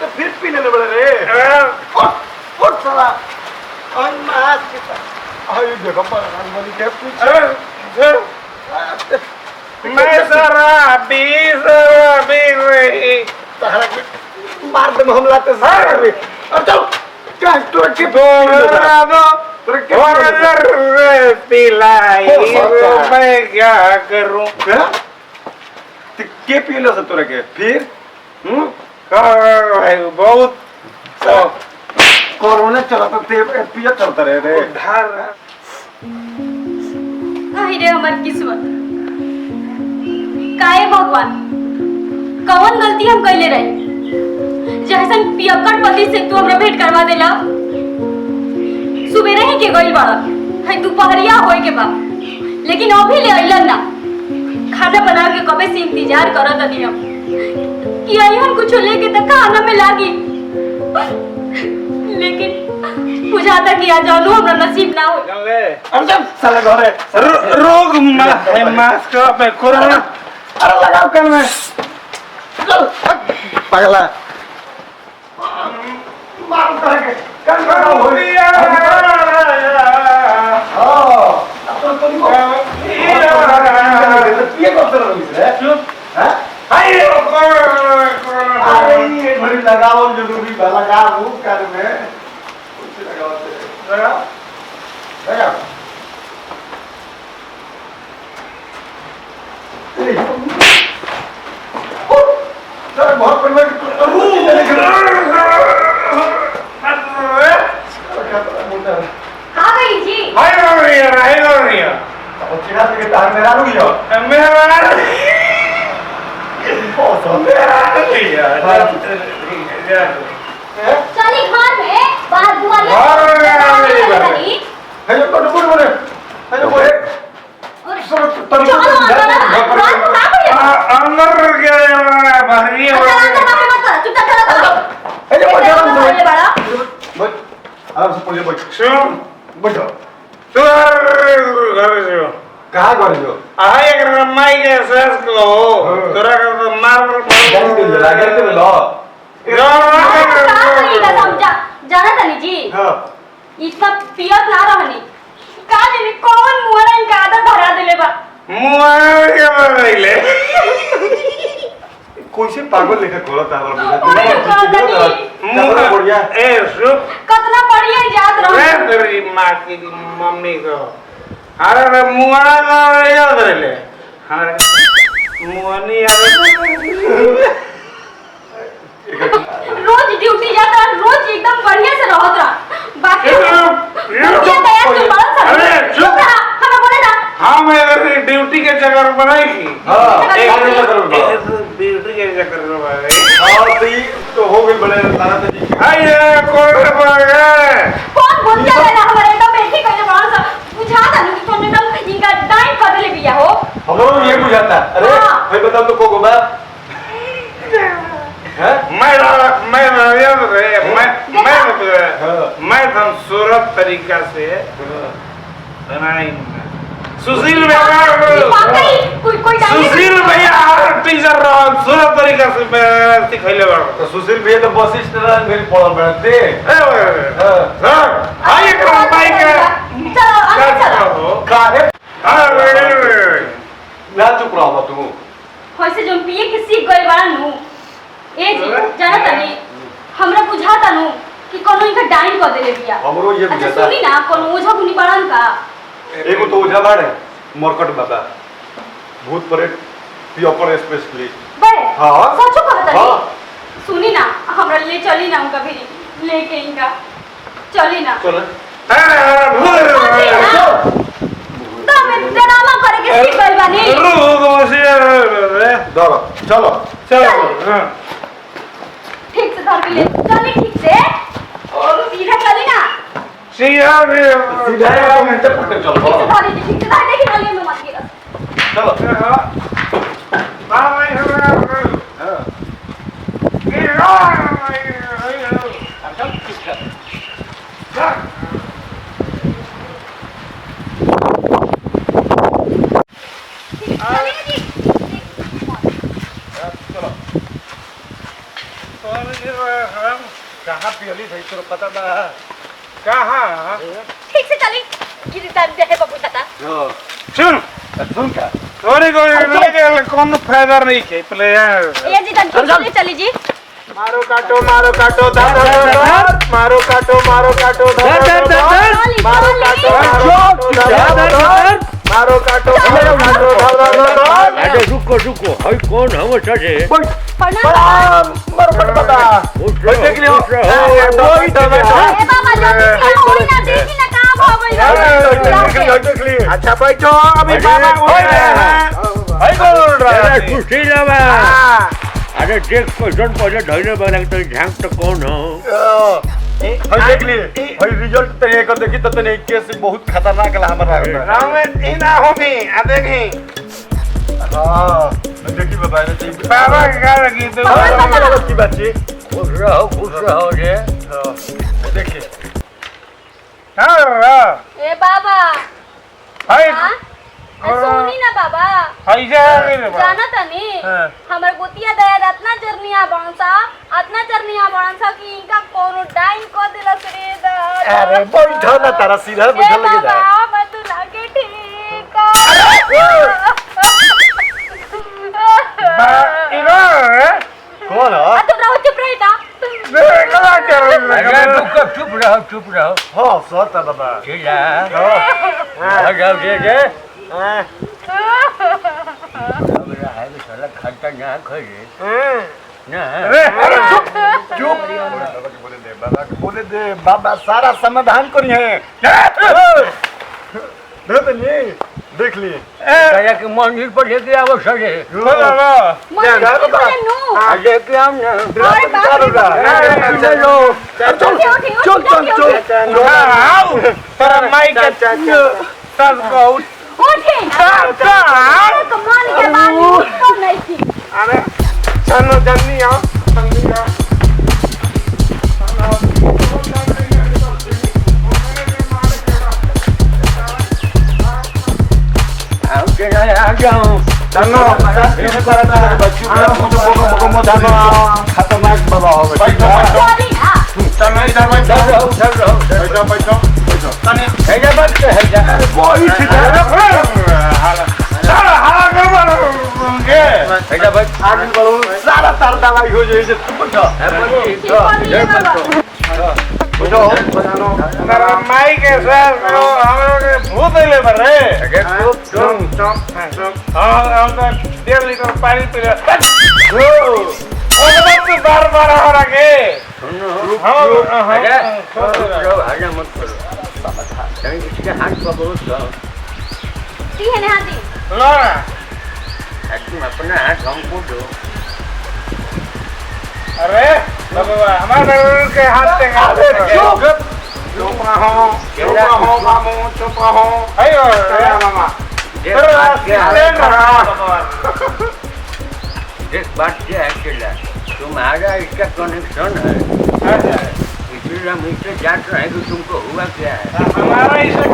तो फिर पीने ले बड़े रे उठ साला और मास की आई देखो पर वाली के पीछे मैं सारा बीस रही मार दे हमला तो सारा भी अब चल क्या तू के पिलाई मैं क्या करूं के पी लो सब तोरे के फिर बहुत कोरोना चला तो ते पिया चलता रहे रे उधार आई रे हमार किस्मत काहे भगवान कौन गलती हम कइले रही जैसन पियक्कड़ पति से तू हमरा भेंट करवा देला सुबेरे ही के गइल बाड़ा है दोपहरिया होए के बा लेकिन अभी ले अइलन ना खाना बना के कबे से इंतजार करत हनी हम कि अइहन कुछ लेके त खाना में लागी लेकिन बुझाता कि आज जानू हमरा नसीब ना हो चले अब जब साला घरे रोग मास्क पे कोरोना अरे लगाओ कान में चल पगला मार करके कान लगाओ हो तो ये करते रहो रे चुप हैं हाय अरे ये घड़ी लगाओ जरूरी बा लगाओ कान में कुछ लगाओ लगाओ लगाओ सर बहुत परिवार आ गई जी हाय गोरिया और चिड़ा के तार मेरा लू लियो मेरा बहुत मेरा लिया चली घर में बाहर दुआरिया है जो तो बोल बोले है जो बोले सब तर अंदर गया बाहरी है जो बोल आराम से बोलिए बैठ सुन बैठो तू घर जो कहाँ कर जो आहा एक रमाई के सास को तोरा का तो मार गन के लो लागर के लो जाना तनी जी हां इतना पियत ना रहनी का जाने कौन मुहरा इनका आदत धरा देले बा मुआर के बगैले कोई से पागल लेके खोलता है मुंह बढ़िया ए सुप कितना बढ़िया जात रहो रे तेरी मां की मम्मी को अरे मुआर का याद रहे हमारे मुआनी याद रोज ड्यूटी जाता रोज एकदम बढ़िया से रहत रहा बाकी दुनिया तैयार कर बालन सब अरे चुप हमें बोले ना हाँ मैं ड्यूटी के चक्कर बनाई थी हां ड्यूटी के चक्कर बनाई हां तो हो गई बड़े तारा ते जी आइए कौन बोलेगा कौन बोल के लेना हमारे एकदम बैठी कइले बालन सब बुझा था कि तुमने एकदम इनका डाइन कर ले बिया हो हम लोग ये बुझाता अरे भाई बताओ तो को गोबा मैं याद रहे मैं हम सूरत तरीका से बनाई सुशील भैया सुशील भैया टीचर सूरत तरीका से सिखैले बड़ तो सुशील भैया तो बस स्टैंड मेरी पढ़ल बैठते सर आइए करो बाइक चलो आगे चलो काहे हां ना चुप रहो तू होइसे जो पिए के सीख गइल बाड़ा नु ए जी जाना तनी हमरा बुझाता नु कि कोनो इनका डाइन कर देले बिया हमरो ये अच्छा बुझाता सुनी ना कोनो ओझा गुनी बाड़न का एगो तो ओझा बाड़े मरकट बाबा भूत प्रेत पियपर स्पेशली बे हां सचो कहता हां सुनी ना हमरा ले चली ना उनका भी लेके इनका चली ना चल तो मैं ड्रामा करे के सीख गइल बानी चलो चलो ठीक से धर के ले चली ठीक से और सीधा चली ना सीधा सीधा मिनट पकड़ चलो ठीक से धरी ठीक से धर देखी गली में मत गिरा चलो कहाँ पियली भाई तोरा पता बा? कहाँ ठीक से चली गिरदान दे है बाबू दादा सुन सुन का तोरी को लेके कौन फायदा नहीं के पहले ये जी तन चली जी मारो काटो धर मारो काटो धर मारो काटो अरे रुको हई कौन हम सजे प्रणाम मर बता देख लियो ए बाबा जल्दी होई ना देखी ना कहां भाग देख ली अच्छा बैठो अभी बाबा भाई बोल रहा है कुर्सी लगा अरे देख क्वेश्चन पहले ढाईने वाला तो झांक तो कौन हो देख ली भाई रिजल्ट तने कर देखी तो तने केस बहुत खतरनाक है हमारा गांव में इना होगी आ देखी हां देखी बताए चाहिए बाबा का लगी तो की बच्ची खुश रहो जे देखिए हां ए बाबा हाय सोनी ना बाबा हाय जाना तनी हमर गोतिया दया रत्ना चरनिया बनसा कि इनका कोनो डाइन को दिलस रे दा अरे बैठो ना तारा सीधा बैठा लगे जा बाबा तू लागे ठीक इनो कौन है तुम रहो चुप रहता अरे चुप रहो हां सोता बाबा चिल्ला आ जाओ जे हमरा है तो साला खाता ना खोजे ना अरे चुप बोले दे बाबा सारा समाधान करी है देख ली कया के मंदिर पर लेके आवो सजे लेके आम ना चल आओ पर माइक सब को उठे कमाल के बात तो नहीं थी अरे चलो जल्दी आओ आ जाओ चलो खतरनाक बाबा हो सॉरी ना चलो इधर बैठो बैठो हैजा बात है हैजा हाला कर मारो हैजा बात आगे बढ़ो सारा तार दवाई हो जाए तुम बैठो मेरा माइक है सर हम लोग भूत ले पर रे हम तो 1.5 लीटर पानी पी रहे ओ बार हो रहा के सुनो हाँ हैजा मत करो कहीं किसी के हाथ पकड़ो तो ती है हाथी लो तुम अपना हाथ हमको दो अरे बाबा हमारे के हाथ से चुप रहो मामू चुप रहो अयो मामा देख बात क्या है चिल्ला तुम्हारा इसका कनेक्शन है इसलिए हम इससे जांच रहे हैं कि तुमको हुआ क्या है हमारा इसे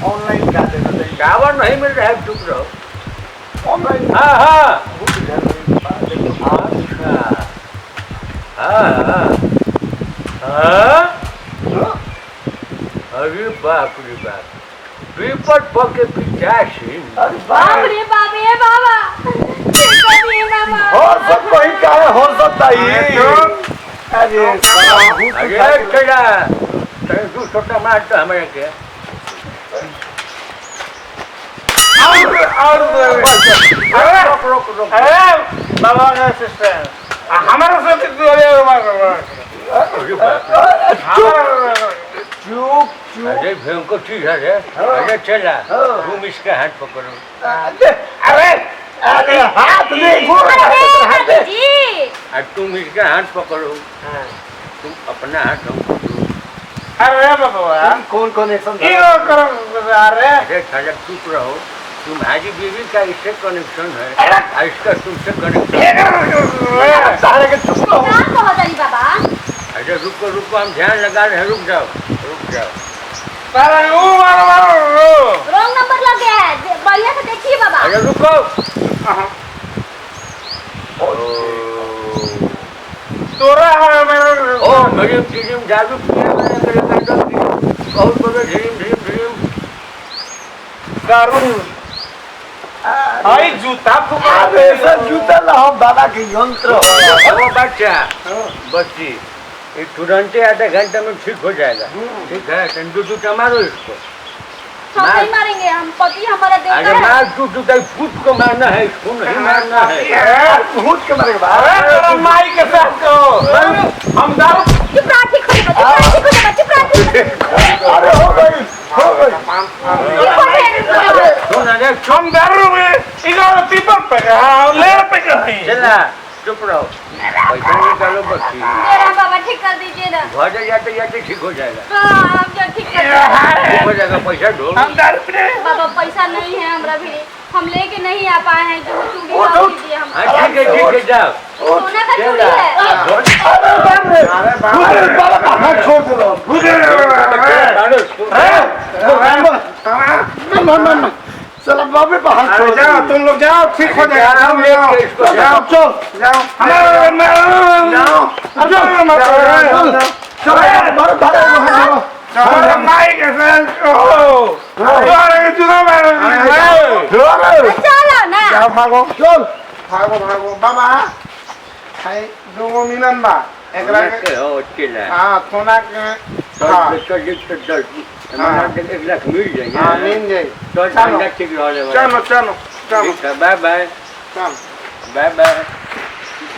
ऑनलाइन का देना चाहिए टावर नहीं मिल रहा है चुप रहो ऑनलाइन हाँ अरे बाप रे बाप विपट पके पिचासी अरे बाप रे बाप ये बाबा कभी मामा और सब कोई का है और सब ताई अरे अरे चला तू छोटा मार तो हमारे के बाबा का सिस्टर हमारे साथ चुप अरे भयंकर चीज है अरे चला तुम इसका हाथ पकड़ो अरे अरे हाथ नहीं अरे जी और तुम इसका हाथ पकड़ो तुम अपना हाथ हमको दो अरे बाबा कौन कनेक्शन ये करो अरे अरे साला चुप रहो तुम्हारी बीवी का इससे कनेक्शन है और इसका तुमसे कनेक्शन सारे के चुप रहो क्या कहो दरी बाबा रुको हम ध्यान लगा रहे हैं, रुक जाओ। तारा मारो रॉन्ग नंबर लग गया है, बढ़िया से देखिए बाबा। अरे रुको। तोरा है मेरा ओ मेरी ड्रीम जादू किया मैंने मेरे कंडम की, बहुत बड़ा ड्रीम। करूं आई जूता फुका अरे सर जूता ना हम बाबा के यंत्र वो बच्चा बच्ची ये तुरंत आधे घंटे में ठीक हो जाएगा। ठीक है तंदू जूता मारो इसको। हम नहीं मारेंगे, हम पति हमारा देवता अरे है। मार जूता फूट को मारना है, इसको नहीं मारना है। भूत के मारे अरे तेरा माई के साथ को हम दारू चुप रहा, ठीक हो जाएगा, चुप रहा, अरे हो गई ठीक हो जाएगा। सुन अरे हम दारू में इधर पीपर पे ले पे नहीं चला चुप रहो, पैसा निकालो बच्ची। मेरा बाबा ठीक कर दीजिए ना। घर जाते ठीक हो जाएगा। हाँ, हम जो ठीक कर देंगे। ठीक हो जाएगा, पैसा दो। हम दारू पीने बाबा पैसा नहीं है हमरा भी, हम लेके नहीं आ पाए हैं, जो चूड़ी लाओ दीजिए हम। हाँ ठीक है जाओ। सोना का चूड़ी है। अरे बाबा हाथ छोड़ दो चलो बाबे पर हाथ छोड़ जाओ, तुम लोग जाओ, ठीक हो जाएगा। आराम लेके इसको जाओ जाओ। जाओ हमारा माई के साथ अरे जूता मारो चलो ना। जाओ भागो बाबा हाय दो मिलन बा एकरा के हो चिल्ला। हां सोना के हां एक लाख मिल जाएगा। हां मिल जाए तो चलो ठीक रहो। चलो बाय बाय। चल बाय बाय।